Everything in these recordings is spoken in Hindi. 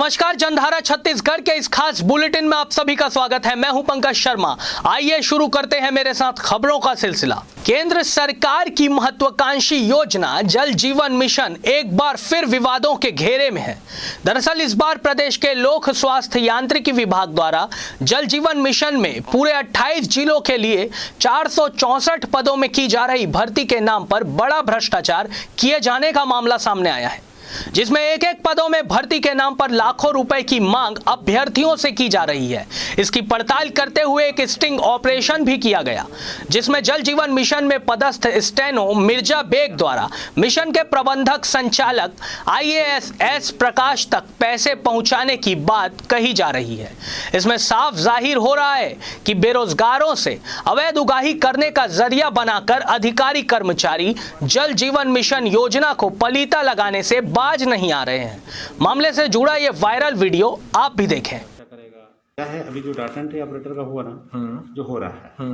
नमस्कार, जनधारा छत्तीसगढ़ के इस खास बुलेटिन में आप सभी का स्वागत है। मैं हूं पंकज शर्मा। आइए शुरू करते हैं मेरे साथ खबरों का सिलसिला। केंद्र सरकार की महत्वाकांक्षी योजना जल जीवन मिशन एक बार फिर विवादों के घेरे में है। दरअसल इस बार प्रदेश के लोक स्वास्थ्य यांत्रिकी विभाग द्वारा जल जीवन मिशन में पूरे 28 जिलों के लिए 464 पदों में की जा रही भर्ती के नाम पर बड़ा भ्रष्टाचार किए जाने का मामला सामने आया है, जिसमें एक एक पदों में भर्ती के नाम पर लाखों रुपए की मांग अभ्यर्थियों से की जा रही है। इसकी पड़ताल करते हुए एक स्टिंग ऑपरेशन भी किया गया, जिसमें जल जीवन मिशन में पदस्थ स्टेनो मिर्जा बेग द्वारा मिशन के प्रबंधक संचालक IAS एस प्रकाश तक पैसे पहुंचाने की बात कही जा रही है। इसमें साफ जाहिर हो रहा है कि बेरोजगारों से अवैध उगाही करने का जरिया बनाकर अधिकारी कर्मचारी जल जीवन मिशन योजना को पलीता लगाने से बाज नहीं आ रहे हैं। मामले से जुड़ा ये वायरल वीडियो आप भी देखें। क्या है, अभी जो डाटा एंट्री ऑपरेटर का हुआ ना, जो हो रहा है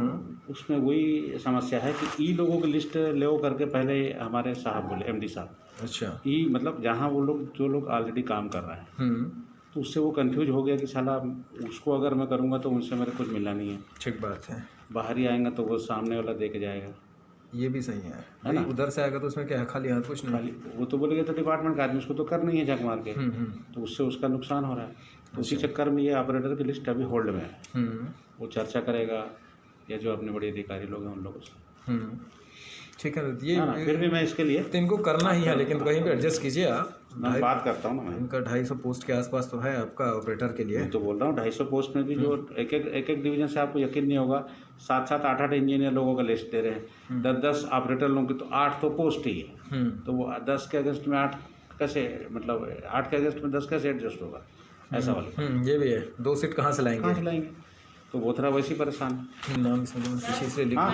उसमें वही समस्या है कि ई लोगों की लिस्ट ले करके पहले हमारे साहब बोले, MD साहब, अच्छा ई मतलब जहाँ वो लोग जो लोग ऑलरेडी काम कर रहे हैं, तो उससे वो कंफ्यूज हो गया कि साला उसको अगर मैं करूँगा तो उनसे मेरे कुछ मिलना नहीं है। ठीक बात है। बाहर ही आएंगे तो वो सामने वाला दे के जाएगा। ये भी सही है ना, उधर से आएगा तो उसमें क्या है, खाली हाथ कुछ नहीं। वो तो बोलेगा तो डिपार्टमेंट का आदमी, उसको तो कर नहीं है जग मार के, तो उससे उसका नुकसान हो रहा है। तो उसी चक्कर में ये ऑपरेटर की लिस्ट अभी होल्ड में है। वो चर्चा करेगा या जो अपने बड़े अधिकारी लोग हैं उन लोगों से। ठीक है, ये फिर भी मैं इसके लिए तो इनको करना ही है, लेकिन कहीं पे एडजस्ट कीजिए आप। मैं बात करता हूँ ना, मैं इनका 250 पोस्ट के आसपास तो है आपका ऑपरेटर के लिए। मैं तो बोल रहा हूँ 250 पोस्ट में भी जो एक डिवीजन से आपको यकीन नहीं होगा 7-7 8-8 इंजीनियर लोगों का लिस्ट दे रहे हैं, 10-10 ऑपरेटर लोगों की, तो 8 तो पोस्ट ही है। तो वो 10 के अगेंस्ट में 8 कैसे, मतलब 8 के अगेंस्ट में 10 कैसे एडजस्ट होगा, ऐसा वाला। ये भी है, 2 सीट कहाँ से लाएंगे? तो वो थोड़ा वैसे परेशान नाम किसी से लिखा,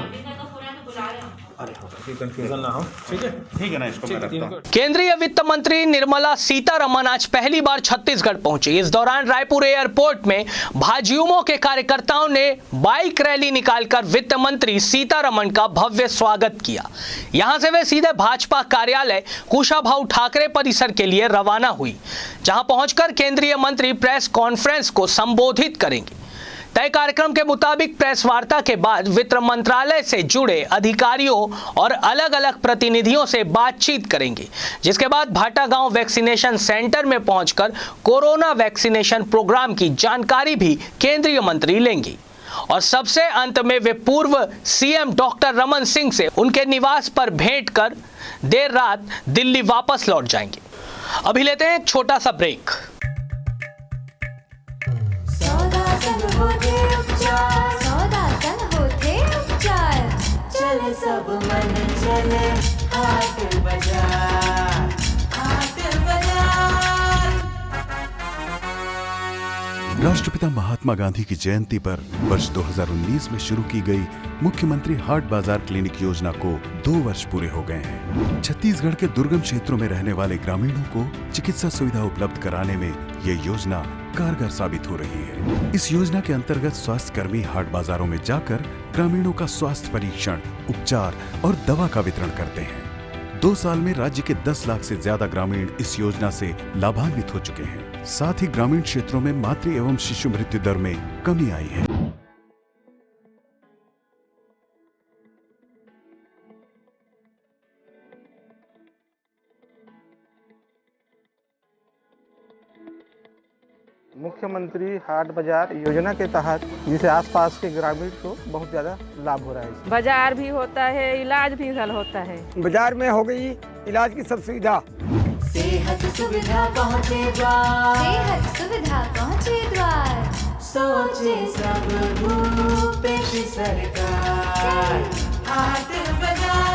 अरे कंफ्यूजन ना हो। ठीक है ना, इसको मैं रखता हूं। केंद्रीय वित्त मंत्री निर्मला सीतारमण आज पहली बार छत्तीसगढ़ पहुंची। इस दौरान रायपुर एयरपोर्ट में भाजयुमो के कार्यकर्ताओं ने बाइक रैली निकालकर वित्त मंत्री सीतारमण का भव्य स्वागत किया। यहां से वे सीधे भाजपा कार्यालय कुशाभाऊ ठाकरे परिसर के लिए रवाना हुई, जहां पहुंचकर केंद्रीय मंत्री प्रेस कॉन्फ्रेंस को संबोधित करेंगे। तय कार्यक्रम के मुताबिक प्रेस वार्ता के बाद वित्त मंत्रालय से जुड़े अधिकारियों और अलग अलग प्रतिनिधियों से बातचीत करेंगे, जिसके बाद भाटागांव वैक्सीनेशन सेंटर में पहुंचकर कोरोना वैक्सीनेशन प्रोग्राम की जानकारी भी केंद्रीय मंत्री लेंगी। और सबसे अंत में वे पूर्व CM डॉक्टर रमन सिंह से उनके निवास पर भेंट कर देर रात दिल्ली वापस लौट जाएंगे। अभी लेते हैं एक छोटा सा ब्रेक। चले सब मन चले हाट बाजार, हाट बाजार। राष्ट्रपिता महात्मा गांधी की जयंती पर वर्ष 2019 में शुरू की गई मुख्यमंत्री हाट बाजार क्लिनिक योजना को 2 वर्ष पूरे हो गए हैं। छत्तीसगढ़ के दुर्गम क्षेत्रों में रहने वाले ग्रामीणों को चिकित्सा सुविधा उपलब्ध कराने में ये योजना कारगर साबित हो रही है। इस योजना के अंतर्गत स्वास्थ्य कर्मी हाट बाजारों में जाकर ग्रामीणों का स्वास्थ्य परीक्षण, उपचार और दवा का वितरण करते हैं। 2 साल में राज्य के 10 लाख से ज्यादा ग्रामीण इस योजना से लाभान्वित हो चुके हैं। साथ ही ग्रामीण क्षेत्रों में मातृ एवं शिशु मृत्यु दर में कमी आई है। मुख्यमंत्री हाट बाजार योजना के तहत जिसे आसपास के ग्रामीण को बहुत ज़्यादा लाभ हो रहा है। बाजार भी होता है, इलाज भी होता है। बाजार में हो गई इलाज की सब सुविधा, सेहत सुविधा पहुँचे द्वार, सेहत सुविधा पहुँचे द्वार। सोचे सब भूपेश सरकार, हाट बाजार।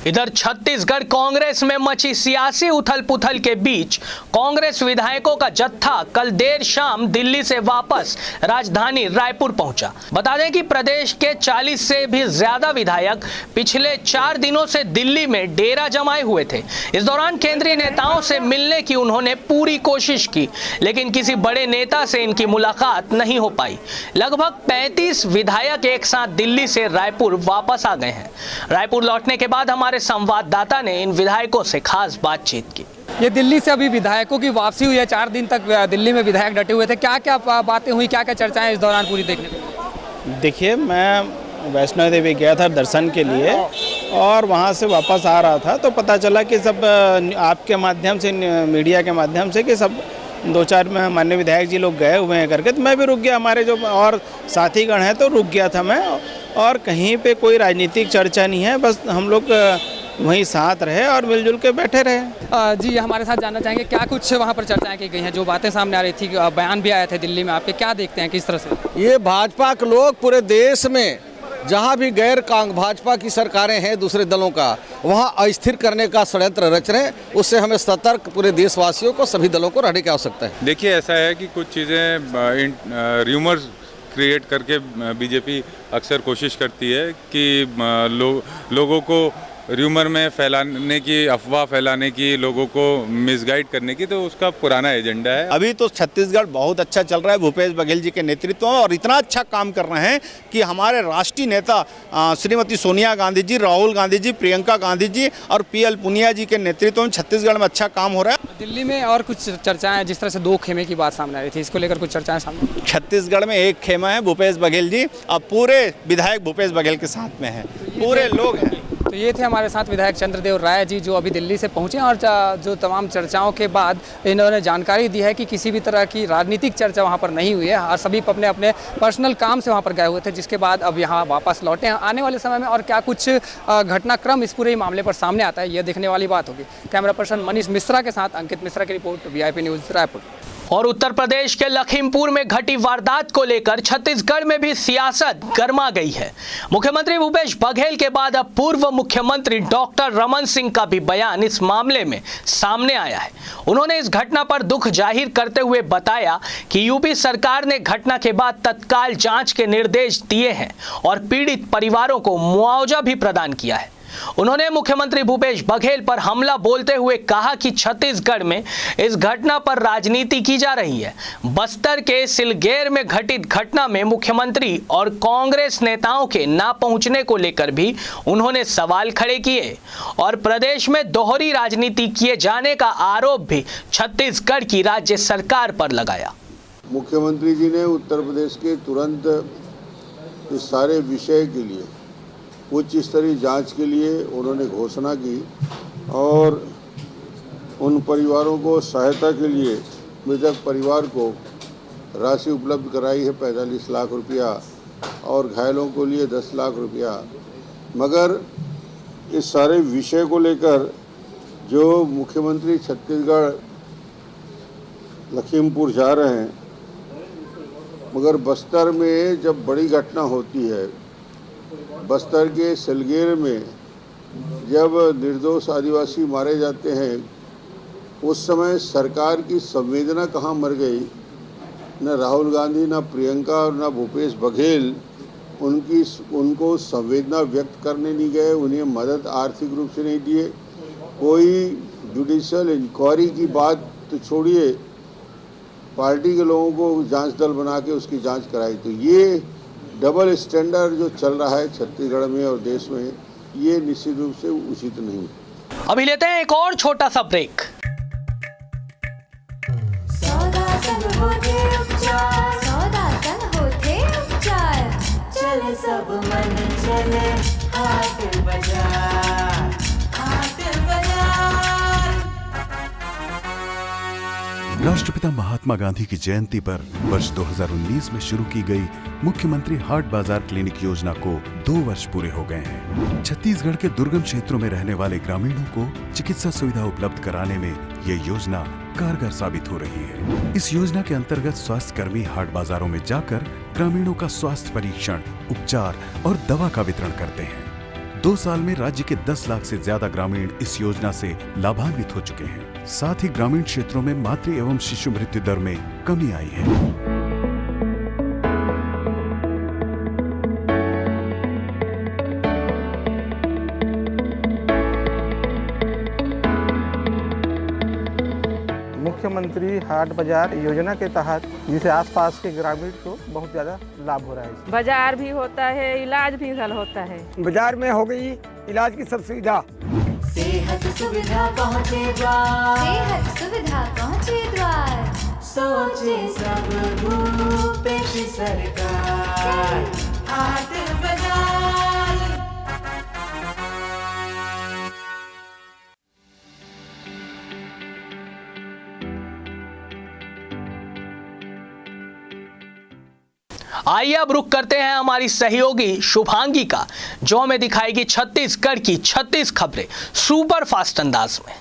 इधर छत्तीसगढ़ कांग्रेस में मची सियासी उथल पुथल के बीच कांग्रेस विधायकों का जत्था कल देर शाम दिल्ली से वापस राजधानी रायपुर पहुंचा। बता दें कि प्रदेश के 40 से भी ज्यादा विधायक पिछले 4 दिनों से दिल्ली में डेरा जमाए हुए थे। इस दौरान केंद्रीय नेताओं से मिलने की उन्होंने पूरी कोशिश की, लेकिन किसी बड़े नेता से इनकी मुलाकात नहीं हो पाई। लगभग 35 विधायक एक साथ दिल्ली से रायपुर वापस आ गए हैं। रायपुर लौटने के बाद हमारे संवाददाता ने इन विधायकों से खास बातचीत की। ये दिल्ली से अभी विधायकों की वापसी हुई है। 4 दिन तक दिल्ली में विधायक डटे हुए थे। क्या क्या बातें हुई, क्या क्या चर्चाएं इस दौरान पूरी देखने को? देखिए, मैं वैष्णो देवी गया था दर्शन के लिए और वहाँ से वापस आ रहा था तो पता चला कि सब आपके माध्यम से, मीडिया के माध्यम से, कि सब 2-4 मान्य विधायक जी लोग गए हुए हैं करके, तो मैं भी रुक गया। हमारे जो और साथीगण हैं तो रुक गया था मैं, और कहीं पे कोई राजनीतिक चर्चा नहीं है, बस हम लोग वहीं साथ रहे और मिलजुल के बैठे रहे। जी, हमारे साथ जानना चाहेंगे क्या कुछ वहाँ पर चर्चाएं की गई हैं, जो बातें सामने आ रही थी, बयान भी आए थे दिल्ली में आपके, क्या देखते हैं किस तरह से? ये भाजपा के लोग पूरे देश में जहाँ भी गैर भाजपा की सरकारें हैं दूसरे दलों का, वहाँ अस्थिर करने का षड्यंत्र रच रहे हैं। उससे हमें सतर्क पूरे देशवासियों को, सभी दलों को रहने की आवश्यकता है। देखिए, ऐसा है कि कुछ चीज़ें र्यूमर्स क्रिएट करके बीजेपी अक्सर कोशिश करती है कि लोगों को र्यूमर में फैलाने की, अफवाह फैलाने की, लोगों को मिसगाइड करने की, तो उसका पुराना एजेंडा है। अभी तो छत्तीसगढ़ बहुत अच्छा चल रहा है भूपेश बघेल जी के नेतृत्व में, और इतना अच्छा काम कर रहे हैं कि हमारे राष्ट्रीय नेता श्रीमती सोनिया गांधी जी, राहुल गांधी जी, प्रियंका गांधी जी और PL पुनिया जी के नेतृत्व में छत्तीसगढ़ में अच्छा काम हो रहा है। दिल्ली में और कुछ चर्चाएं, जिस तरह से 2 खेमे की बात सामने आ रही थी, इसको लेकर कुछ चर्चाएं सामने? छत्तीसगढ़ में एक खेमा है भूपेश बघेल जी, और पूरे विधायक भूपेश बघेल के साथ में हैं, पूरे लोग हैं। तो ये थे हमारे साथ विधायक चंद्रदेव राय जी, जो अभी दिल्ली से पहुंचे, और जो तमाम चर्चाओं के बाद इन्होंने जानकारी दी है कि किसी भी तरह की राजनीतिक चर्चा वहां पर नहीं हुई है, और सभी अपने अपने पर्सनल काम से वहां पर गए हुए थे, जिसके बाद अब यहां वापस लौटे हैं। आने वाले समय में और क्या कुछ घटनाक्रम इस पूरे मामले पर सामने आता है, यह देखने वाली बात होगी। कैमरा पर्सन मनीष मिश्रा के साथ अंकित मिश्रा की रिपोर्ट, VIP न्यूज़ रायपुर। और उत्तर प्रदेश के लखीमपुर में घटी वारदात को लेकर छत्तीसगढ़ में भी सियासत गर्मा गई है। मुख्यमंत्री भूपेश बघेल के बाद अब पूर्व मुख्यमंत्री डॉक्टर रमन सिंह का भी बयान इस मामले में सामने आया है। उन्होंने इस घटना पर दुख जाहिर करते हुए बताया कि यूपी सरकार ने घटना के बाद तत्काल जांच के निर्देश दिए हैं और पीड़ित परिवारों को मुआवजा भी प्रदान किया है। उन्होंने मुख्यमंत्री भूपेश बघेल पर हमला बोलते हुए कहा कि छत्तीसगढ़ में इस घटना पर राजनीति की जा रही है। बस्तर के सिलगेर में घटित घटना में मुख्यमंत्री और कांग्रेस नेताओं के ना पहुंचने को लेकर भी उन्होंने सवाल खड़े किए और प्रदेश में दोहरी राजनीति किए जाने का आरोप भी छत्तीसगढ़ की राज्य सरकार पर लगाया। मुख्यमंत्री जी ने उत्तर प्रदेश के तुरंत इस सारे विषय के लिए उच्च स्तरीय जांच के लिए उन्होंने घोषणा की और उन परिवारों को सहायता के लिए मृतक परिवार को राशि उपलब्ध कराई है 45 लाख रुपया और घायलों को लिए 10 लाख रुपया। मगर इस सारे विषय को लेकर जो मुख्यमंत्री छत्तीसगढ़ लखीमपुर जा रहे हैं, मगर बस्तर में जब बड़ी घटना होती है, बस्तर के सिलगेर में जब निर्दोष आदिवासी मारे जाते हैं, उस समय सरकार की संवेदना कहाँ मर गई। न राहुल गांधी, न प्रियंका और न भूपेश बघेल उनको संवेदना व्यक्त करने नहीं गए, उन्हें मदद आर्थिक रूप से नहीं दिए। कोई जुडिशियल इंक्वायरी की बात तो छोड़िए, पार्टी के लोगों को जांच दल बना के उसकी जांच कराई। तो ये डबल स्टैंडर्ड जो चल रहा है छत्तीसगढ़ में और देश में, ये निश्चित रूप से उचित नहीं। अभी लेते हैं एक और छोटा सा ब्रेक। सौदा संग होते उपचार, सौदा संग होते उपचार, चले सब मन चले हाट बाजार, हाट बाजार। राष्ट्रपिता महात्मा गांधी की जयंती पर वर्ष 2019 में शुरू की गई मुख्यमंत्री हाट बाजार क्लिनिक योजना को 2 वर्ष पूरे हो गए हैं। छत्तीसगढ़ के दुर्गम क्षेत्रों में रहने वाले ग्रामीणों को चिकित्सा सुविधा उपलब्ध कराने में ये योजना कारगर साबित हो रही है। इस योजना के अंतर्गत स्वास्थ्य कर्मी हाट बाजारों में जाकर ग्रामीणों का स्वास्थ्य परीक्षण, उपचार और दवा का वितरण करते हैं। 2 साल में राज्य के 10 लाख से ज्यादा ग्रामीण इस योजना से लाभान्वित हो चुके हैं। साथ ही ग्रामीण क्षेत्रों में मातृ एवं शिशु मृत्यु दर में कमी आई है। मुख्यमंत्री हाट बाजार योजना के तहत जिसे आसपास के ग्रामीण को बहुत ज़्यादा लाभ हो रहा है। बाजार भी होता है, इलाज भी हल होता है। बाजार में हो गई इलाज की सब सुविधा। सेहत सुविधा पहुँचे द्वार, सेहत सुविधा पहुँचे द्वार, सोचे सब भूपेश सरकार। हाट बाजार आइए अब रुख करते हैं हमारी सहयोगी शुभांगी का, जो हमें दिखाएगी छत्तीसगढ़ की 36 खबरें सुपर फास्ट अंदाज में।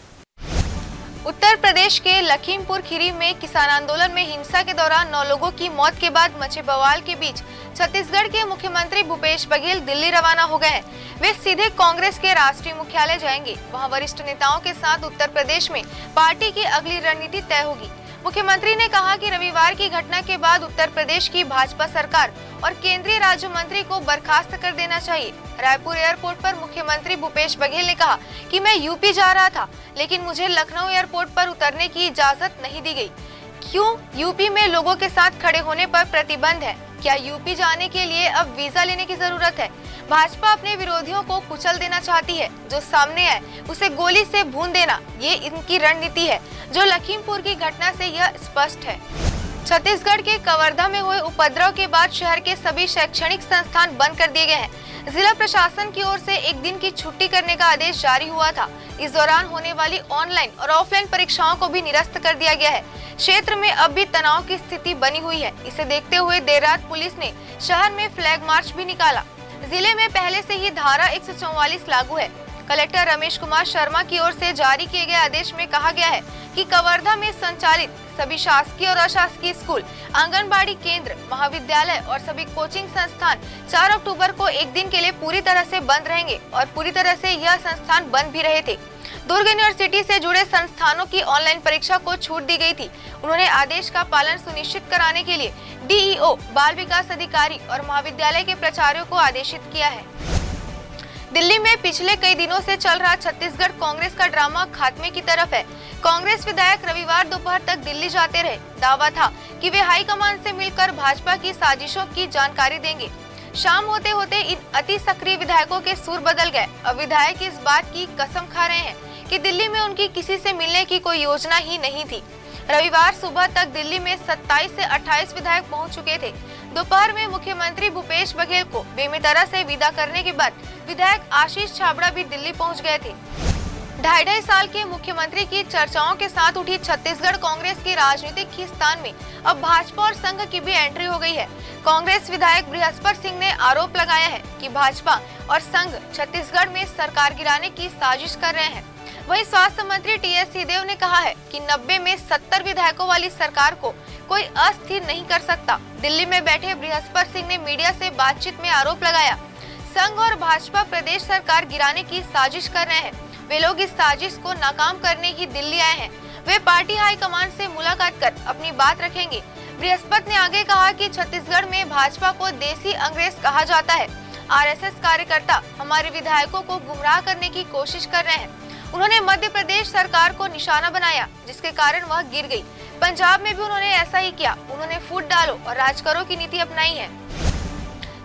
उत्तर प्रदेश के लखीमपुर खीरी में किसान आंदोलन में हिंसा के दौरान 9 लोगों की मौत के बाद मचे बवाल के बीच छत्तीसगढ़ के मुख्यमंत्री भूपेश बघेल दिल्ली रवाना हो गए हैं। वे सीधे कांग्रेस के राष्ट्रीय मुख्यालय जाएंगे। वहां वरिष्ठ नेताओं के साथ उत्तर प्रदेश में पार्टी की अगली रणनीति तय होगी। मुख्यमंत्री ने कहा कि रविवार की घटना के बाद उत्तर प्रदेश की भाजपा सरकार और केंद्रीय राज्य मंत्री को बर्खास्त कर देना चाहिए। रायपुर एयरपोर्ट पर मुख्यमंत्री भूपेश बघेल ने कहा कि मैं यूपी जा रहा था, लेकिन मुझे लखनऊ एयरपोर्ट पर उतरने की इजाजत नहीं दी गई। क्यों? यूपी में लोगों के साथ खड़े होने पर प्रतिबंध है। क्या यूपी जाने के लिए अब वीजा लेने की जरूरत है? भाजपा अपने विरोधियों को कुचल देना चाहती है। जो सामने है उसे गोली से भून देना, ये इनकी रणनीति है, जो लखीमपुर की घटना से यह स्पष्ट है। छत्तीसगढ़ के कवर्धा में हुए उपद्रव के बाद शहर के सभी शैक्षणिक संस्थान बंद कर दिए गए हैं। जिला प्रशासन की ओर से एक दिन की छुट्टी करने का आदेश जारी हुआ था। इस दौरान होने वाली ऑनलाइन और ऑफलाइन परीक्षाओं को भी निरस्त कर दिया गया है। क्षेत्र में अब भी तनाव की स्थिति बनी हुई है। इसे देखते हुए देर रात पुलिस ने शहर में फ्लैग मार्च भी निकाला। जिले में पहले से ही धारा 144 लागू है। कलेक्टर रमेश कुमार शर्मा की ओर से जारी किए गए आदेश में कहा गया है कि कवर्धा में संचालित सभी शासकीय और अशासकीय स्कूल, आंगनबाड़ी केंद्र, महाविद्यालय और सभी कोचिंग संस्थान 4 अक्टूबर को एक दिन के लिए पूरी तरह से बंद रहेंगे और पूरी तरह से यह संस्थान बंद भी रहे थे। दुर्ग यूनिवर्सिटी से जुड़े संस्थानों की ऑनलाइन परीक्षा को छूट दी गई थी। उन्होंने आदेश का पालन सुनिश्चित कराने के लिए डीईओ, बाल विकास अधिकारी और महाविद्यालय के प्राचार्यों को आदेशित किया है। दिल्ली में पिछले कई दिनों से चल रहा छत्तीसगढ़ कांग्रेस का ड्रामा खात्मे की तरफ है। कांग्रेस विधायक रविवार दोपहर तक दिल्ली जाते रहे। दावा था कि वे हाईकमान से मिलकर भाजपा की साजिशों की जानकारी देंगे। शाम होते होते इन अति सक्रिय विधायकों के सुर बदल गए। अब विधायक इस बात की कसम खा रहे हैं कि दिल्ली में उनकी किसी से मिलने की कोई योजना ही नहीं थी। रविवार सुबह तक दिल्ली में 27 से 28 विधायक पहुंच चुके थे। दोपहर में मुख्यमंत्री भूपेश बघेल को बेमेतरा से विदा करने के बाद विधायक आशीष छाबड़ा भी दिल्ली पहुंच गए थे। 2.5 साल के मुख्यमंत्री की चर्चाओं के साथ उठी छत्तीसगढ़ कांग्रेस की राजनीतिक खींचतान में अब भाजपा और संघ की भी एंट्री हो गई है। कांग्रेस विधायक बृहस्पति सिंह ने आरोप लगाया है कि भाजपा और संघ छत्तीसगढ़ में सरकार गिराने की साजिश कर रहे हैं। वहीं स्वास्थ्य मंत्री टीएस सिंहदेव ने कहा है कि 90 में 70 विधायकों वाली सरकार को कोई अस्थिर नहीं कर सकता। दिल्ली में बैठे बृहस्पति सिंह ने मीडिया से बातचीत में आरोप लगाया, संघ और भाजपा प्रदेश सरकार गिराने की साजिश कर रहे हैं। वे लोग इस साजिश को नाकाम करने ही दिल्ली आए हैं। वे पार्टी हाईकमान से मुलाकात कर अपनी बात रखेंगे। बृहस्पति ने आगे कहा कि छत्तीसगढ़ में भाजपा को देसी अंग्रेज कहा जाता है। आरएसएस कार्यकर्ता हमारे विधायकों को गुमराह करने की कोशिश कर रहे हैं। उन्होंने मध्य प्रदेश सरकार को निशाना बनाया, जिसके कारण वह गिर गई। पंजाब में भी उन्होंने ऐसा ही किया। उन्होंने फूट डालो और राज करो की नीति अपनाई है।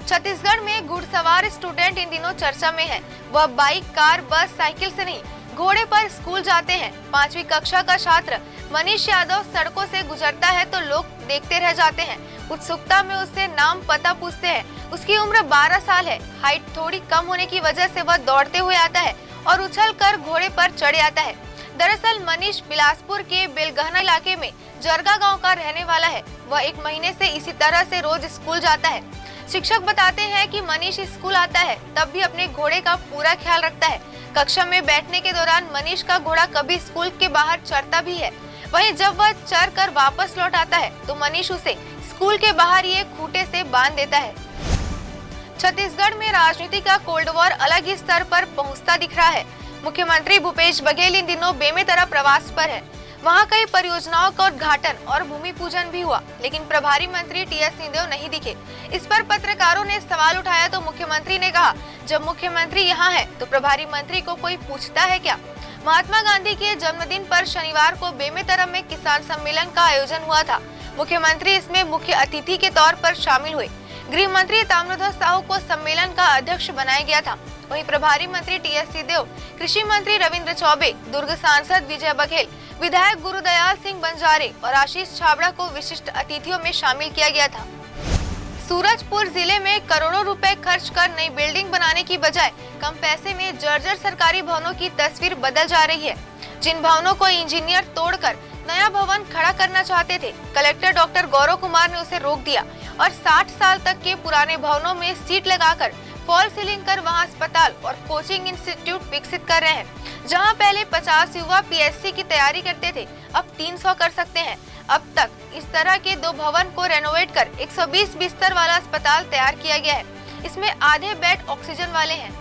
छत्तीसगढ़ में घुड़सवार स्टूडेंट इन दिनों चर्चा में है। वह बाइक, कार, बस, साइकिल से नहीं, घोड़े पर स्कूल जाते हैं। 5वीं कक्षा का छात्र मनीष यादव सड़कों से गुजरता है तो लोग देखते रह जाते हैं। उत्सुकता में उससे नाम पता पूछते हैं। उसकी उम्र 12 साल है। हाइट थोड़ी कम होने की वजह से वह दौड़ते हुए आता है और उछल कर घोड़े पर चढ़ आता है। दरअसल मनीष बिलासपुर के बेलगहना इलाके में जरगा गांव का रहने वाला है। वह 1 महीने से इसी तरह से रोज स्कूल जाता है। शिक्षक बताते हैं कि मनीष स्कूल आता है तब भी अपने घोड़े का पूरा ख्याल रखता है। कक्षा में बैठने के दौरान मनीष का घोड़ा कभी स्कूल के बाहर चरता भी है। वहीं जब वह चर कर वापस लौट आता है तो मनीष उसे स्कूल के बाहर ही एक खूंटे से बांध देता है। छत्तीसगढ़ में राजनीति का कोल्ड वॉर अलग ही स्तर पर पहुंचता दिख रहा है। मुख्यमंत्री भूपेश बघेल इन दिनों बेमेतरा प्रवास पर है। वहां कई परियोजनाओं का उद्घाटन और भूमि पूजन भी हुआ, लेकिन प्रभारी मंत्री टीएस सिंहदेव नहीं दिखे। इस पर पत्रकारों ने सवाल उठाया तो मुख्यमंत्री ने कहा, जब मुख्यमंत्री यहाँ है तो प्रभारी मंत्री को कोई पूछता है क्या? महात्मा गांधी के जन्मदिन पर शनिवार को बेमेतरा में किसान सम्मेलन का आयोजन हुआ था। मुख्यमंत्री इसमें मुख्य अतिथि के तौर पर शामिल हुए। गृह मंत्री ताम्रध्वज साहू को सम्मेलन का अध्यक्ष बनाया गया था। वहीं प्रभारी मंत्री टीएस सिंहदेव, कृषि मंत्री रविंद्र चौबे, दुर्ग सांसद विजय बघेल, विधायक गुरुदयाल सिंह बंजारे और आशीष छाबड़ा को विशिष्ट अतिथियों में शामिल किया गया था। सूरजपुर जिले में करोड़ों रुपए खर्च कर नई बिल्डिंग बनाने की बजाय कम पैसे में जर्जर सरकारी भवनों की तस्वीर बदल जा रही है। जिन भवनों को इंजीनियर तोड़कर नया भवन खड़ा करना चाहते थे, कलेक्टर डॉक्टर गौरव कुमार ने उसे रोक दिया और 60 साल तक के पुराने भवनों में सीट लगाकर फॉल सीलिंग कर वहां अस्पताल और कोचिंग इंस्टीट्यूट विकसित कर रहे हैं। जहां पहले 50 युवा पीएचसी की तैयारी करते थे, अब 300 कर सकते हैं। अब तक इस तरह के 2 भवन को रेनोवेट कर 120 बिस्तर वाला अस्पताल तैयार किया गया है। इसमें आधे बेड ऑक्सीजन वाले हैं।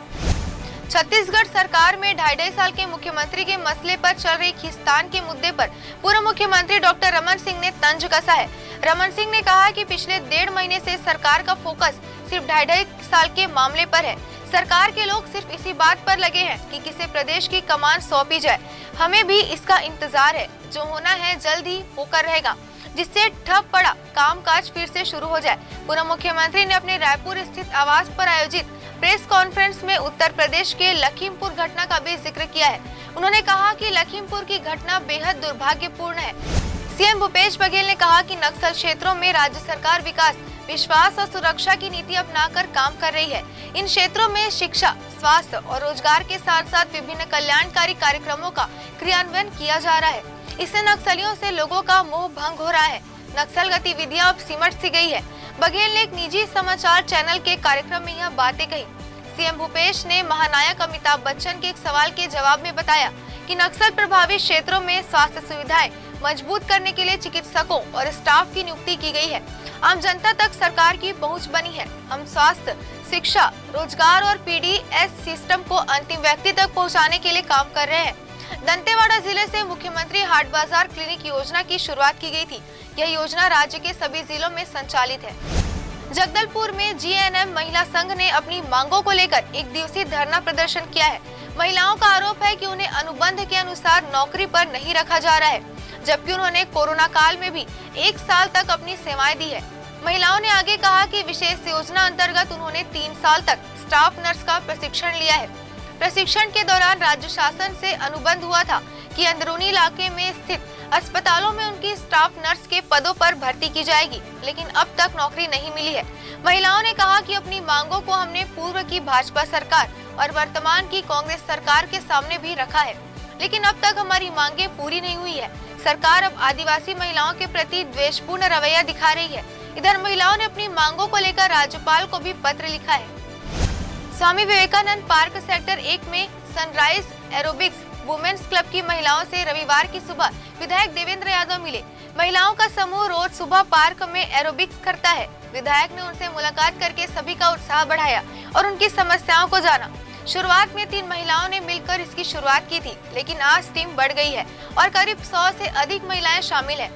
छत्तीसगढ़ सरकार में 2.5 साल के मुख्यमंत्री के मसले पर चल रही खींचतान के मुद्दे पर पूर्व मुख्यमंत्री डॉक्टर रमन सिंह ने तंज कसा है। रमन सिंह ने कहा कि पिछले 1.5 महीने से सरकार का फोकस सिर्फ 2.5 साल के मामले पर है। सरकार के लोग सिर्फ इसी बात पर लगे हैं कि किसी प्रदेश की कमान सौंपी जाए। हमें भी इसका इंतजार है। जो होना है जल्द ही होकर रहेगा, जिससे ठप पड़ा कामकाज फिर से शुरू हो जाए। पूर्व मुख्यमंत्री ने अपने रायपुर स्थित आवास पर आयोजित प्रेस कॉन्फ्रेंस में उत्तर प्रदेश के लखीमपुर घटना का भी जिक्र किया है। उन्होंने कहा कि लखीमपुर की घटना बेहद दुर्भाग्यपूर्ण है। सीएम भूपेश बघेल ने कहा कि नक्सल क्षेत्रों में राज्य सरकार विकास, विश्वास और सुरक्षा की नीति अपनाकर काम कर रही है। इन क्षेत्रों में शिक्षा, स्वास्थ्य और रोजगार के साथ साथ विभिन्न कल्याणकारी कार्यक्रमों का क्रियान्वयन किया जा रहा है। इससे नक्सलियों से लोगों का मोह भंग हो रहा है। नक्सल गतिविधियां अब सिमट सी गई है। बघेल ने एक निजी समाचार चैनल के कार्यक्रम में यह बातें कही। सीएम भूपेश ने महानायक अमिताभ बच्चन के एक सवाल के जवाब में बताया कि नक्सल प्रभावित क्षेत्रों में स्वास्थ्य सुविधाएं मजबूत करने के लिए चिकित्सकों और स्टाफ की नियुक्ति की गई है। आम जनता तक सरकार की पहुंच बनी है। हम स्वास्थ्य, शिक्षा, रोजगार और पीडीएस सिस्टम को अंतिम व्यक्ति तक पहुंचाने के लिए काम कर रहे हैं। दंतेवाड़ा जिले से मुख्यमंत्री हाट बाजार क्लिनिक योजना की शुरुआत की गई थी। यह योजना राज्य के सभी जिलों में संचालित है। जगदलपुर में जीएनएम महिला संघ ने अपनी मांगों को लेकर 1 दिवसीय धरना प्रदर्शन किया है। महिलाओं का आरोप है कि उन्हें अनुबंध के अनुसार नौकरी पर नहीं रखा जा रहा है, जबकि उन्होंने कोरोना काल में भी 1 साल तक अपनी सेवाएं दी है। महिलाओं ने आगे कहा कि विशेष योजना अंतर्गत उन्होंने 3 साल तक स्टाफ नर्स का प्रशिक्षण लिया है। प्रशिक्षण के दौरान राज्य शासन से अनुबंध हुआ था कि अंदरूनी इलाके में स्थित अस्पतालों में उनकी स्टाफ नर्स के पदों पर भर्ती की जाएगी, लेकिन अब तक नौकरी नहीं मिली है। महिलाओं ने कहा कि अपनी मांगों को हमने पूर्व की भाजपा सरकार और वर्तमान की कांग्रेस सरकार के सामने भी रखा है, लेकिन अब तक हमारी मांगे पूरी नहीं हुई है। सरकार अब आदिवासी महिलाओं के प्रति द्वेषपूर्ण रवैया दिखा रही है। इधर महिलाओं ने अपनी मांगों को लेकर राज्यपाल को भी पत्र लिखा है। स्वामी विवेकानंद पार्क सेक्टर 1 में सनराइज एरोबिक्स वुमेन्स क्लब की महिलाओं से रविवार की सुबह विधायक देवेंद्र यादव मिले। महिलाओं का समूह रोज सुबह पार्क में एरोबिक्स करता है। विधायक ने उनसे मुलाकात करके सभी का उत्साह बढ़ाया और उनकी समस्याओं को जाना। शुरुआत में 3 महिलाओं ने मिलकर इसकी शुरुआत की थी, लेकिन आज टीम बढ़ गई है और करीब 100 से अधिक महिलाएं शामिल हैं।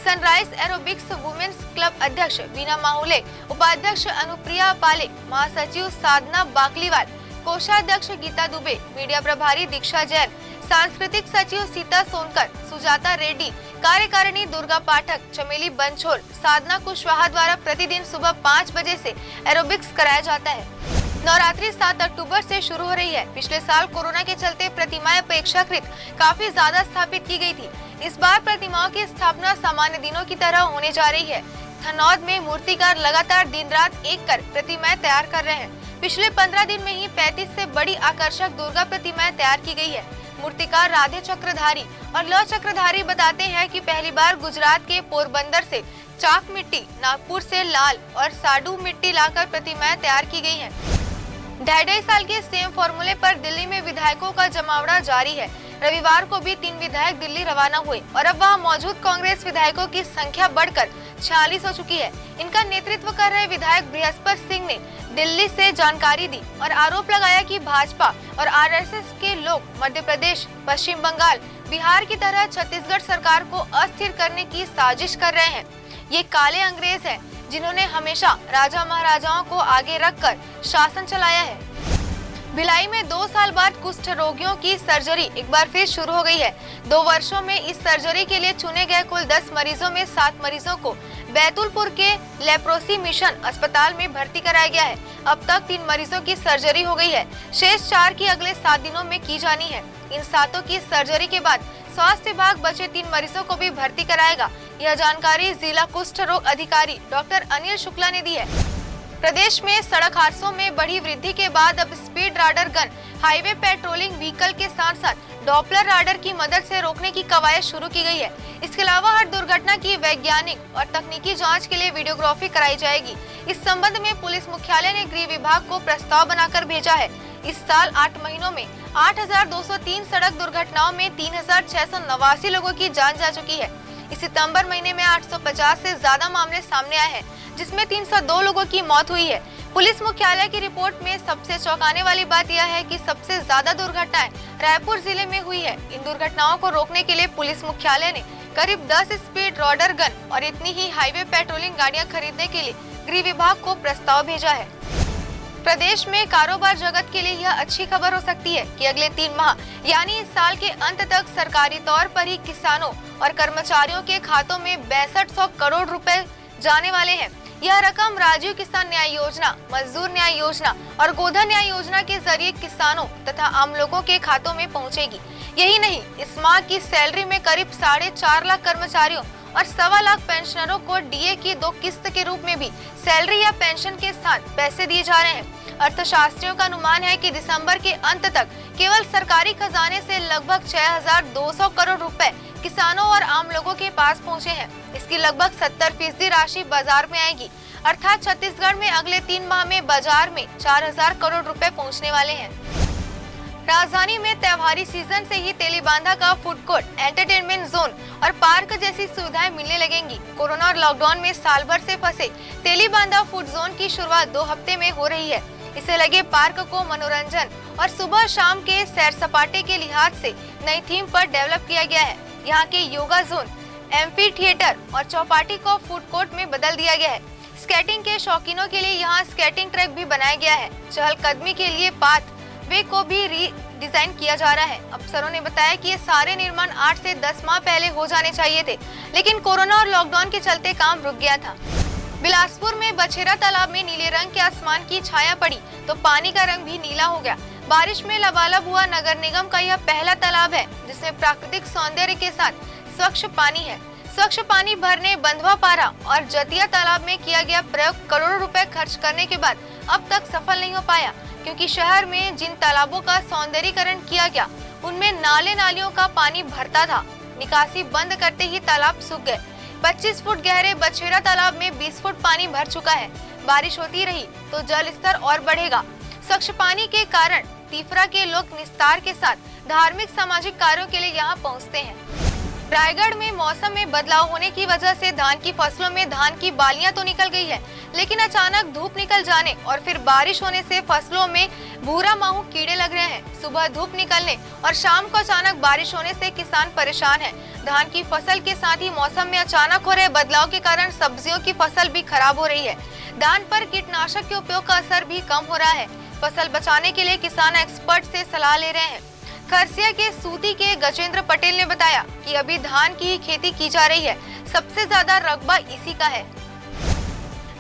सनराइज एरोबिक्स वुमेन्स क्लब अध्यक्ष बीना माहुले, उपाध्यक्ष अनुप्रिया पाले, महासचिव साधना बाकलीवाल, कोषाध्यक्ष गीता दुबे, मीडिया प्रभारी दीक्षा जैन, सांस्कृतिक सचिव सीता सोनकर, सुजाता रेड्डी, कार्यकारिणी दुर्गा पाठक, चमेली बंछोर, साधना कुशवाहा द्वारा प्रतिदिन सुबह 5 बजे से एरोबिक्स कराया जाता है। नवरात्रि 7 अक्टूबर से शुरू हो रही है। पिछले साल कोरोना के चलते प्रतिमाएं अपेक्षाकृत काफी ज्यादा स्थापित की गई थी। इस बार प्रतिमाओं की स्थापना सामान्य दिनों की तरह होने जा रही है। थनौद में मूर्तिकार लगातार दिन रात एक कर प्रतिमाएं तैयार कर रहे हैं। पिछले 15 दिन में ही 35 से बड़ी आकर्षक दुर्गा प्रतिमाएं तैयार की गई है। मूर्तिकार राधे चक्रधारी और लव चक्रधारी बताते हैं कि पहली बार गुजरात के पोरबंदर से चाक मिट्टी, नागपुर से लाल और साडू मिट्टी लाकर प्रतिमाएं तैयार की गई हैं। 2.5 साल के सेम फॉर्मूले पर दिल्ली में विधायकों का जमावड़ा जारी है। रविवार को भी 3 विधायक दिल्ली रवाना हुए और अब वहां मौजूद कांग्रेस विधायकों की संख्या बढ़कर 46 हो चुकी है। इनका नेतृत्व कर रहे विधायक बृहस्पति सिंह ने दिल्ली से जानकारी दी और आरोप लगाया कि भाजपा और आरएसएस के लोग मध्य प्रदेश, पश्चिम बंगाल, बिहार की तरह छत्तीसगढ़ सरकार को अस्थिर करने की साजिश कर रहे हैं। ये काले अंग्रेज हैं जिन्होंने हमेशा राजा महाराजाओं को आगे रखकर शासन चलाया है। भिलाई में 2 साल बाद कुष्ठ रोगियों की सर्जरी एक बार फिर शुरू हो गई है। 2 वर्षों में इस सर्जरी के लिए चुने गए कुल 10 मरीजों में 7 मरीजों को बैतुलपुर के लेप्रोसी मिशन अस्पताल में भर्ती कराया गया है। अब तक 3 मरीजों की सर्जरी हो गई है, शेष 4 की अगले 7 दिनों में की जानी है। इन 7 की सर्जरी के बाद स्वास्थ्य विभाग बचे 3 मरीजों को भी भर्ती कराएगा। यह जानकारी जिला कुष्ठ रोग अधिकारी डॉक्टर अनिल शुक्ला ने दी है। प्रदेश में सड़क हादसों में बढ़ी वृद्धि के बाद अब स्पीड राडर गन, हाईवे पेट्रोलिंग व्हीकल के साथ साथ डॉपलर राडर की मदद से रोकने की कवायद शुरू की गई है। इसके अलावा हर दुर्घटना की वैज्ञानिक और तकनीकी जांच के लिए वीडियोग्राफी कराई जाएगी। इस संबंध में पुलिस मुख्यालय ने गृह विभाग को प्रस्ताव बनाकर भेजा है। इस साल 8 महीनों में 8,203 सड़क दुर्घटनाओं में 3,689 लोगों की जान जा चुकी है। इस सितंबर महीने में 850 से ज्यादा मामले सामने आए हैं, जिसमें 302 लोगों की मौत हुई है। पुलिस मुख्यालय की रिपोर्ट में सबसे चौंकाने वाली बात यह है कि सबसे ज्यादा दुर्घटनाएं रायपुर जिले में हुई है। इन दुर्घटनाओं को रोकने के लिए पुलिस मुख्यालय ने करीब 10 स्पीड राडर गन और इतनी ही हाईवे पेट्रोलिंग गाड़ियां खरीदने के लिए गृह विभाग को प्रस्ताव भेजा है। प्रदेश में कारोबार जगत के लिए यह अच्छी खबर हो सकती है कि अगले 3 माह यानी इस साल के अंत तक सरकारी तौर पर ही किसानों और कर्मचारियों के खातों में 6200 करोड़ रुपए जाने वाले हैं। यह रकम राजीव किसान न्याय योजना, मजदूर न्याय योजना और गोधन न्याय योजना के जरिए किसानों तथा आम लोगों के खातों में पहुंचेगी। यही नहीं, इस माह की सैलरी में करीब 4.5 लाख कर्मचारियों और 1.25 लाख पेंशनरों को डीए की 2 किस्त के रूप में भी सैलरी या पेंशन के साथ पैसे दिए जा रहे हैं। अर्थशास्त्रियों का अनुमान है कि दिसंबर के अंत तक केवल सरकारी खजाने से लगभग 6,200 करोड़ रुपए किसानों और आम लोगों के पास पहुंचे हैं। इसकी लगभग 70% राशि बाजार में आएगी, अर्थात छत्तीसगढ़ में अगले 3 माह में बाजार में 4,000 करोड़ रुपए पहुंचने वाले हैं। राजधानी में त्योहारी सीजन से ही तेलीबांधा का फूड कोर्ट, एंटरटेनमेंट जोन और पार्क जैसी सुविधाएं मिलने लगेंगी। कोरोना और लॉकडाउन में साल भर से फंसे तेलीबांधा फूड जोन की शुरुआत 2 हफ्ते में हो रही है। इसे लगे पार्क को मनोरंजन और सुबह शाम के सैर सपाटे के लिहाज से नई थीम पर डेवलप किया गया है। यहाँ के योगा जोन, एम्फी थिएटर और चौपाटी को फूड कोर्ट में बदल दिया गया है। स्केटिंग के शौकीनों के लिए यहाँ स्केटिंग ट्रैक भी बनाया गया है। चहलकदमी के लिए पाथ वे को भी रीडिजाइन किया जा रहा है। अफसरों ने बताया कि ये सारे निर्माण 8 से 10 माह पहले हो जाने चाहिए थे, लेकिन कोरोना और लॉकडाउन के चलते काम रुक गया था। बिलासपुर में बछेरा तालाब में नीले रंग के आसमान की छाया पड़ी तो पानी का रंग भी नीला हो गया। बारिश में लबालब हुआ नगर निगम का यह पहला तालाब है जिसमें प्राकृतिक सौंदर्य के साथ स्वच्छ पानी है। स्वच्छ पानी भरने बंधवा पारा और जतिया तालाब में किया गया प्रयोग करोड़ों रुपए खर्च करने के बाद अब तक सफल नहीं हो पाया, क्योंकि शहर में जिन तालाबों का सौंदर्यीकरण किया गया उनमें नाले नालियों का पानी भरता था। निकासी बंद करते ही तालाब सूख गए। 25 फुट गहरे बछेरा तालाब में 20 फुट पानी भर चुका है। बारिश होती रही तो जल स्तर और बढ़ेगा। स्वच्छ पानी के कारण तीफरा के लोग निस्तार के साथ धार्मिक सामाजिक कार्यों के लिए यहाँ पहुँचते हैं। रायगढ़ में मौसम में बदलाव होने की वजह से धान की फसलों में धान की बालियां तो निकल गई है, लेकिन अचानक धूप निकल जाने और फिर बारिश होने से फसलों में भूरा माहू कीड़े लग रहे हैं। सुबह धूप निकलने और शाम को अचानक बारिश होने से किसान परेशान है। धान की फसल के साथ ही मौसम में अचानक हो रहे बदलाव के कारण सब्जियों की फसल भी खराब हो रही है। धान पर कीटनाशक के उपयोग का असर भी कम हो रहा है। फसल बचाने के लिए किसान एक्सपर्ट से सलाह ले रहे हैं। खरसिया के सूती के गजेंद्र पटेल ने बताया कि अभी धान की ही खेती की जा रही है। सबसे ज्यादा रकबा इसी का है।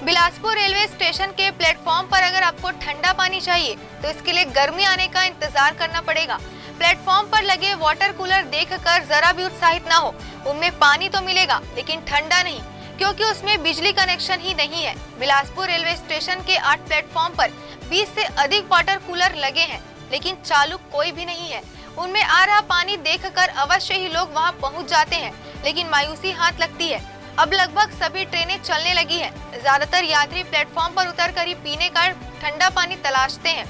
बिलासपुर रेलवे स्टेशन के प्लेटफॉर्म पर अगर आपको ठंडा पानी चाहिए तो इसके लिए गर्मी आने का इंतजार करना पड़ेगा। प्लेटफॉर्म पर लगे वाटर कूलर देखकर जरा भी उत्साहित ना हो। उनमें पानी तो मिलेगा लेकिन ठंडा नहीं, क्योंकि उसमें बिजली कनेक्शन ही नहीं है। बिलासपुर रेलवे स्टेशन के 8 प्लेटफॉर्म पर 20 से अधिक वाटर कूलर लगे हैं, लेकिन चालू कोई भी नहीं है। उनमें आ रहा पानी देखकर अवश्य ही लोग वहां पहुंच जाते हैं, लेकिन मायूसी हाथ लगती है। अब लगभग सभी ट्रेनें चलने लगी हैं। ज्यादातर यात्री प्लेटफॉर्म पर उतरकर ही पीने का ठंडा पानी तलाशते हैं।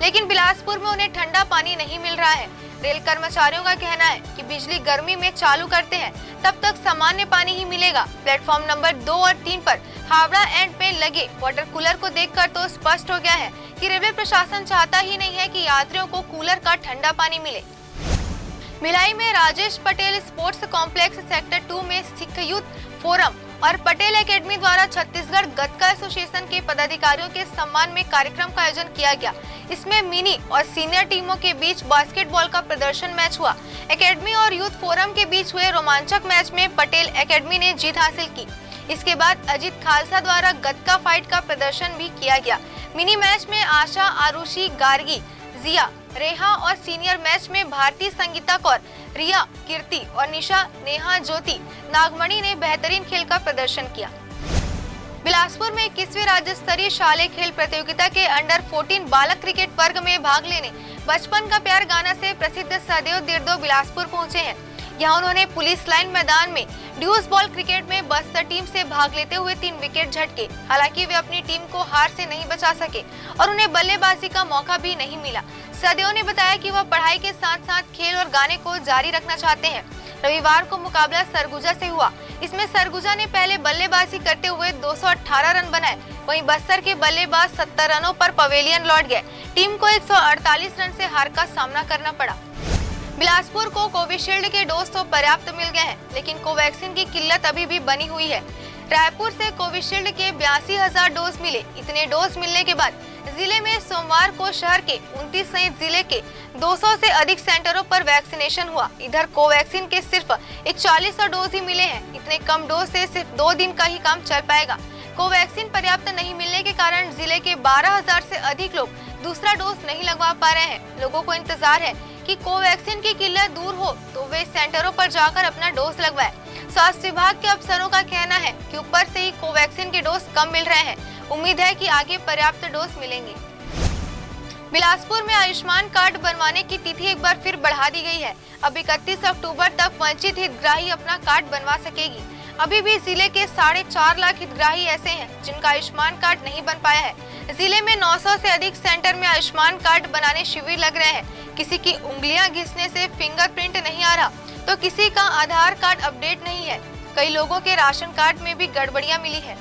लेकिन बिलासपुर में उन्हें ठंडा पानी नहीं मिल रहा है। रेल कर्मचारियों का कहना है कि बिजली गर्मी में चालू करते हैं तब तक सामान्य पानी ही मिलेगा। प्लेटफॉर्म नंबर 2 और 3 पर हावड़ा एंड पे लगे वाटर कूलर को देखकर तो स्पष्ट हो गया है कि रेलवे प्रशासन चाहता ही नहीं है कि यात्रियों को कूलर का ठंडा पानी मिले। भिलाई में Rajesh Patel sports complex sector 2 में सिख यूथ फोरम और पटेल एकेडमी द्वारा छत्तीसगढ़ गतका एसोसिएशन के पदाधिकारियों के सम्मान में कार्यक्रम का आयोजन किया गया। इसमें मिनी और सीनियर टीमों के बीच बास्केटबॉल का प्रदर्शन मैच हुआ। एकेडमी और यूथ फोरम के बीच हुए रोमांचक मैच में पटेल एकेडमी ने जीत हासिल की। इसके बाद अजीत खालसा द्वारा गतका फाइट का प्रदर्शन भी किया गया। मिनी मैच में आशा, आरुषि, गार्गी, जिया, रेहा और सीनियर मैच में भारती, संगीता कौर, रिया, कीर्ति और निशा, नेहा, ज्योति, नागमणि ने बेहतरीन खेल का प्रदर्शन किया। बिलासपुर में 21वीं राज्य स्तरीय शालेय खेल प्रतियोगिता के अंडर 14 बालक क्रिकेट वर्ग में भाग लेने बचपन का प्यार गाना से प्रसिद्ध सहदेव दिर्दो बिलासपुर पहुंचे हैं। यहाँ उन्होंने पुलिस लाइन मैदान में ड्यूस बॉल क्रिकेट में बस्तर टीम से भाग लेते हुए 3 विकेट झटके। हालांकि वे अपनी टीम को हार से नहीं बचा सके और उन्हें बल्लेबाजी का मौका भी नहीं मिला। सदैव ने बताया कि वह पढ़ाई के साथ साथ खेल और गाने को जारी रखना चाहते हैं। रविवार को मुकाबला सरगुजा से हुआ। इसमें सरगुजा ने पहले बल्लेबाजी करते हुए 218 रन बनाए। वहीं बस्तर के बल्लेबाज 70 रनों पर पवेलियन लौट गए। टीम को 148 रन से हार का सामना करना पड़ा। बिलासपुर को कोविशील्ड के डोज तो पर्याप्त मिल गए हैं, लेकिन कोवैक्सीन की किल्लत अभी भी बनी हुई है। रायपुर से कोविशील्ड के 82,000 डोज मिले। इतने डोज मिलने के बाद जिले में सोमवार को शहर के 29 सहित जिले के 200 से अधिक सेंटरों पर वैक्सीनेशन हुआ। इधर कोवैक्सीन के सिर्फ 4100 डोज ही मिले हैं। इतने कम डोज से सिर्फ 2 दिन का ही काम चल पाएगा। कोवैक्सीन पर्याप्त नहीं मिलने के कारण जिले के 12,000 से अधिक लोग दूसरा डोज नहीं लगवा पा रहे हैं। लोगों को इंतजार है कि कोवैक्सीन की किल्लत दूर हो तो वे सेंटरों पर जाकर अपना डोज लगवाएं। स्वास्थ्य विभाग के अफसरों का कहना है कि ऊपर से ही कोवैक्सीन के डोज कम मिल रहे हैं। उम्मीद है कि आगे पर्याप्त डोज मिलेंगे। बिलासपुर में आयुष्मान कार्ड बनवाने की तिथि एक बार फिर बढ़ा दी गई है। अब 31 अक्टूबर तक वंचित हितग्राही अपना कार्ड बनवा सकेगी। अभी भी जिले के 4.5 लाख हितग्राही ऐसे हैं जिनका आयुष्मान कार्ड नहीं बन पाया है। जिले में 900 से अधिक सेंटर में आयुष्मान कार्ड बनाने शिविर लग रहे हैं। किसी की उंगलियां घिसने से फिंगरप्रिंट नहीं आ रहा तो किसी का आधार कार्ड अपडेट नहीं है। कई लोगों के राशन कार्ड में भी गड़बड़ियां मिली है।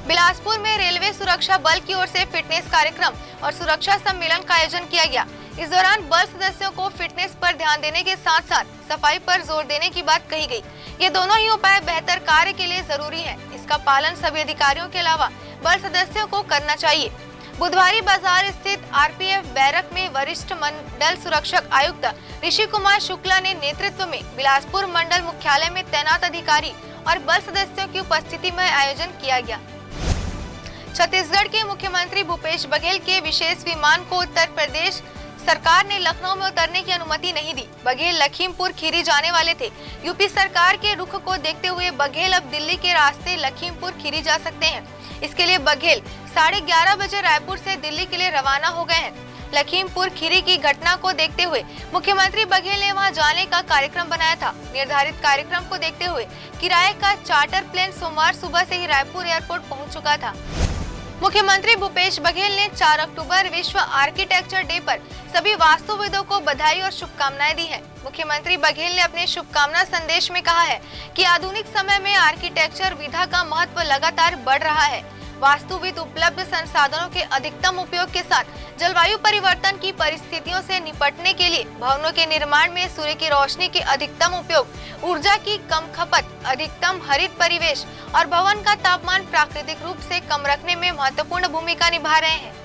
बिलासपुर में रेलवे सुरक्षा बल की ओर से फिटनेस कार्यक्रम और सुरक्षा सम्मेलन का आयोजन किया गया। इस दौरान बल सदस्यों को फिटनेस पर ध्यान देने के साथ साथ सफाई पर जोर देने की बात कही गई। ये दोनों ही उपाय बेहतर कार्य के लिए जरूरी है। इसका पालन सभी अधिकारियों के अलावा बल सदस्यों को करना चाहिए। बुधवारी बाजार स्थित आरपीएफ बैरक में वरिष्ठ मंडल सुरक्षक आयुक्त ऋषि कुमार शुक्ला ने नेतृत्व में बिलासपुर मंडल मुख्यालय में तैनात अधिकारी और बल सदस्यों की उपस्थिति में आयोजन किया गया। छत्तीसगढ़ के मुख्यमंत्री भूपेश बघेल के विशेष विमान को उत्तर प्रदेश सरकार ने लखनऊ में उतरने की अनुमति नहीं दी। बघेल लखीमपुर खीरी जाने वाले थे। यूपी सरकार के रुख को देखते हुए बघेल अब दिल्ली के रास्ते लखीमपुर खीरी जा सकते हैं। इसके लिए बघेल 11:30 बजे रायपुर से दिल्ली के लिए रवाना हो गए हैं। लखीमपुर खीरी की घटना को देखते हुए मुख्यमंत्री बघेल ने वहां जाने का कार्यक्रम बनाया था। निर्धारित कार्यक्रम को देखते हुए किराए का चार्टर प्लेन सोमवार सुबह से ही रायपुर एयरपोर्ट पहुंच चुका था। मुख्यमंत्री भूपेश बघेल ने 4 अक्टूबर विश्व आर्किटेक्चर डे पर सभी वास्तुविदों को बधाई और शुभकामनाएं दी हैं। मुख्यमंत्री बघेल ने अपने शुभकामना संदेश में कहा है कि आधुनिक समय में आर्किटेक्चर विधा का महत्व लगातार बढ़ रहा है। वास्तुविद उपलब्ध संसाधनों के अधिकतम उपयोग के साथ जलवायु परिवर्तन की परिस्थितियों से निपटने के लिए भवनों के निर्माण में सूर्य की रोशनी के अधिकतम उपयोग, ऊर्जा की कम खपत, अधिकतम हरित परिवेश और भवन का तापमान प्राकृतिक रूप से कम रखने में महत्वपूर्ण भूमिका निभा रहे हैं।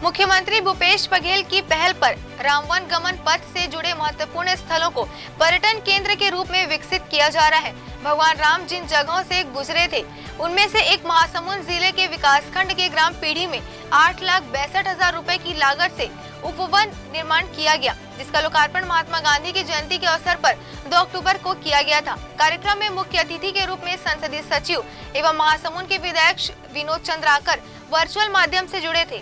मुख्यमंत्री भूपेश बघेल की पहल पर रामवन गमन पथ से जुड़े महत्वपूर्ण स्थलों को पर्यटन केंद्र के रूप में विकसित किया जा रहा है। भगवान राम जिन जगहों से गुजरे थे उनमें से एक महासमुंद जिले के विकासखंड के ग्राम पीढ़ी में 8,62,000 रुपए की लागत से उपवन निर्माण किया गया, जिसका लोकार्पण महात्मा गांधी की जयंती के अवसर पर 2 अक्टूबर को किया गया था। कार्यक्रम में मुख्य अतिथि के रूप में संसदीय सचिव एवं महासमुंद के विधायक विनोद चंद्राकर वर्चुअल माध्यम से जुड़े थे।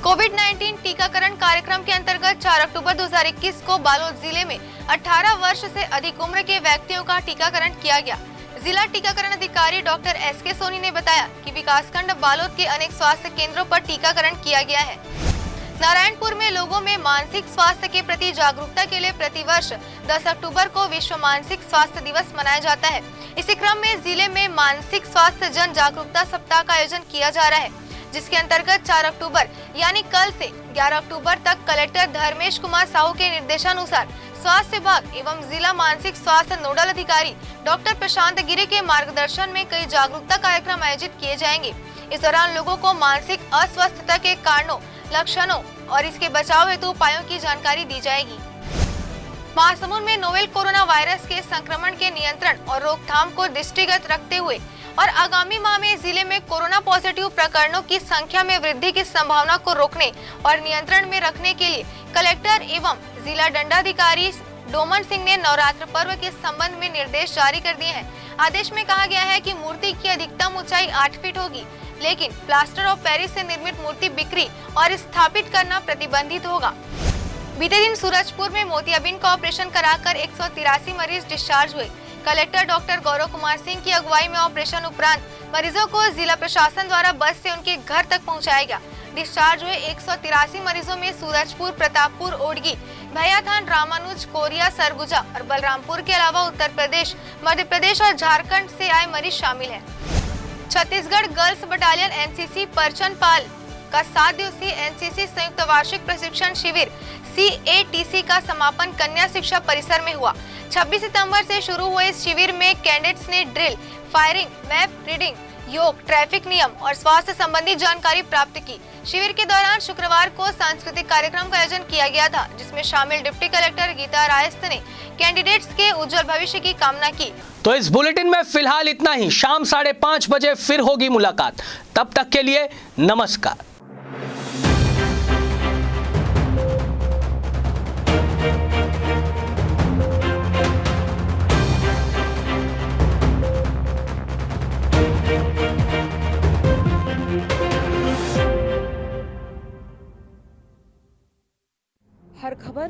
कोविड-19 टीकाकरण कार्यक्रम के अंतर्गत 4 अक्टूबर 2021 को बालोद जिले में 18 वर्ष से अधिक उम्र के व्यक्तियों का टीकाकरण किया गया। जिला टीकाकरण अधिकारी डॉक्टर SK सोनी ने बताया कि विकासखंड बालोद के अनेक स्वास्थ्य केंद्रों पर टीकाकरण किया गया है। नारायणपुर में लोगों में मानसिक स्वास्थ्य के प्रति जागरूकता के लिए प्रतिवर्ष 10 अक्टूबर को विश्व मानसिक स्वास्थ्य दिवस मनाया जाता है। इसी क्रम में जिले में मानसिक स्वास्थ्य जन जागरूकता सप्ताह का आयोजन किया जा रहा है, जिसके अंतर्गत 4 अक्टूबर यानी कल से 11 अक्टूबर तक कलेक्टर धर्मेश कुमार साहू के निर्देशानुसार स्वास्थ्य विभाग एवं जिला मानसिक स्वास्थ्य नोडल अधिकारी डॉक्टर प्रशांत गिरी के मार्गदर्शन में कई जागरूकता कार्यक्रम आयोजित किए जाएंगे। इस दौरान लोगों को मानसिक अस्वस्थता के कारणों, लक्षणों और इसके बचाव हेतु उपायों की जानकारी दी जाएगी। महासमुंद में नोवेल कोरोना वायरस के संक्रमण के नियंत्रण और रोकथाम को दृष्टिगत रखते हुए और आगामी माह में जिले में कोरोना पॉजिटिव प्रकरणों की संख्या में वृद्धि की संभावना को रोकने और नियंत्रण में रखने के लिए कलेक्टर एवं जिला दंडाधिकारी डोमन सिंह ने नवरात्र पर्व के संबंध में निर्देश जारी कर दिए हैं। आदेश में कहा गया है कि मूर्ति की अधिकतम ऊंचाई 8 फीट होगी, लेकिन प्लास्टर ऑफ पेरिस से निर्मित मूर्ति बिक्री और स्थापित करना प्रतिबंधित होगा। बीते दिन सूरजपुर में मोतियाबिंद का ऑपरेशन कराकर 183 मरीज डिस्चार्ज हुए। कलेक्टर डॉक्टर गौरव कुमार सिंह की अगुवाई में ऑपरेशन उपरांत मरीजों को जिला प्रशासन द्वारा बस से उनके घर तक पहुंचाया गया। डिस्चार्ज हुए 183 मरीजों में सूरजपुर, प्रतापपुर, ओडगी, भैयाथान, रामानुज, कोरिया, सरगुजा और बलरामपुर के अलावा उत्तर प्रदेश, मध्य प्रदेश और झारखंड से आए मरीज शामिल हैं। Chhattisgarh girls battalion NCC Parchanpal का 7 दिवसीय एनसीसी संयुक्त वार्षिक प्रशिक्षण शिविर CATC का समापन कन्या शिक्षा परिसर में हुआ। 26 सितंबर से शुरू हुए इस शिविर में कैडेट्स ने ड्रिल, फायरिंग, मैप रीडिंग, योग, ट्रैफिक नियम और स्वास्थ्य संबंधी जानकारी प्राप्त की। शिविर के दौरान शुक्रवार को सांस्कृतिक कार्यक्रम का आयोजन किया गया था, जिसमें शामिल डिप्टी कलेक्टर गीता रायस्त ने कैंडिडेट्स के उज्जवल भविष्य की कामना की। तो इस बुलेटिन में फिलहाल इतना ही। शाम 5:30 बजे फिर होगी मुलाकात। तब तक के लिए नमस्कार।